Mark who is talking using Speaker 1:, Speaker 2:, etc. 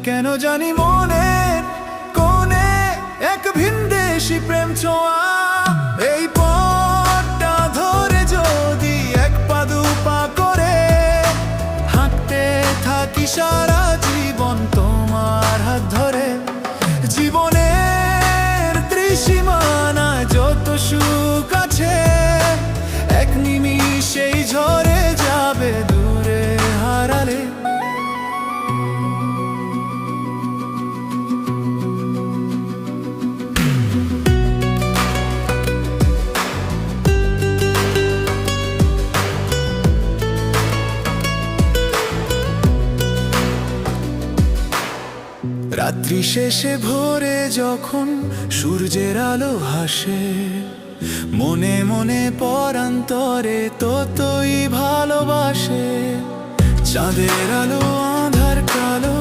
Speaker 1: কেন জানি মনের কোণে এক ভিনদেশি প্রেম ছোঁয়া। এই পথটা ধরে যদি এক পা দু পা করে হাঁটতে থাকি সারা জীবন তোমার হাত ধরে, জীবনের ত্রিসীমানায় যত সুখ আছে এক নিমিষেই ঝরে যাবে দূরে হারালে। রাত্রি শেষে ভোরে যখন সূর্যের আলো হাসে, মনে মনে পরান্তরে ততই ভালোবাসে। চাঁদের আলো আঁধার কালো